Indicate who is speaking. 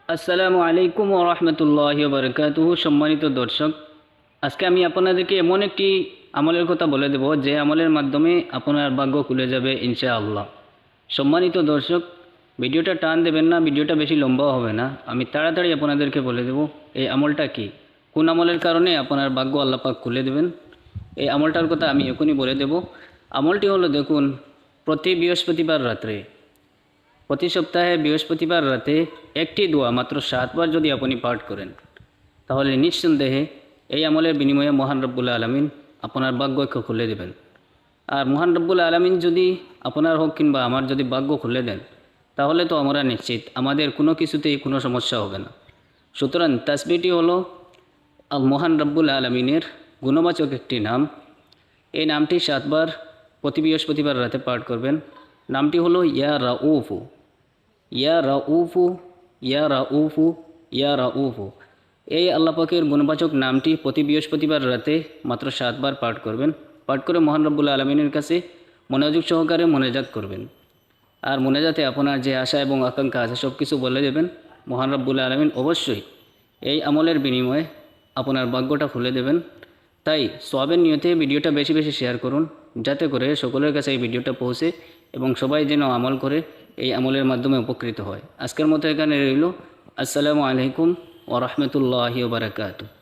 Speaker 1: আসসালামু আলাইকুম ওয়া রাহমাতুল্লাহি ওয়া বারাকাতুহু। সম্মানিত দর্শক, আজকে আমি আপনাদেরকে এমন একটি আমলের কথা বলে দেব যে আমলের মাধ্যমে আপনার ভাগ্য খুলে যাবে ইনশাআল্লাহ। সম্মানিত দর্শক, ভিডিওটা টান দেবেন না, ভিডিওটা বেশি লম্বাও হবে না। আমি তাড়াতাড়ি আপনাদেরকে বলে দেব এই আমলটা কি, কোন আমলের কারণে আপনার ভাগ্য আল্লাহ পাক খুলে দেবেন। এই আমলটার কথা আমি এখনই বলে দেব। আমলটি হলো, দেখুন, প্রতি বৃহস্পতিবার রাত্রে, প্রতি সপ্তাহে বৃহস্পতিবার রাতে একটি দোয়া মাত্র 7 বার যদি আপনি পাঠ করেন, তাহলে নিঃসন্দেহে এই আমলের বিনিময়ে মহান রব্বুল আলামিন আপনার ভাগ্যকে খুলে দেবেন। আর মহান রব্বুল আলামিন যদি আপনার হোক কিংবা আমার যদি ভাগ্য খুলে দেন, তাহলে তো আমরা নিশ্চিত আমাদের কোনো কিছুতেই কোনো সমস্যা হবে না। সুতরাং তাসবিহটি হলো মহান রব্বুল আলামিনের গুণবাচক একটি নাম। এই নামটি 7 বার প্রতি বৃহস্পতিবার রাতে পাঠ করবেন। নামটি হলো ইয়া রাউফু, ইয়া রাউফু, ইয়া রাউফু, ইয়া রাউফু। এই আল্লাহ পাকের গুণবাচক নামটি প্রতি বৃহস্পতিবার রাতে মাত্র 7 বার পাঠ করবেন। পাঠ করে মহান রব্বুল আলমিনের কাছে মনোযোগ সহকারে মোনাজাত করবেন। আর মোনাজাতে আপনার যে আশা এবং আকাঙ্ক্ষা আছে সব কিছু বলে দেবেন। মহান রব্বুল আলমিন অবশ্যই এই আমলের বিনিময়ে আপনার ভাগ্যটা খুলে দেবেন। তাই সওয়াবের নিয়তে ভিডিওটা বেশি বেশি শেয়ার করুন, যাতে করে সকলের কাছে এই ভিডিওটা পৌঁছে এবং সবাই যেন আমল করে এই আমলের মাধ্যমে উপকৃত হয়। আজকের মতো এখানে রইল। আসসালামু আলাইকুম ওয়া রাহমাতুল্লাহি ওয়া বারাকাতুহু।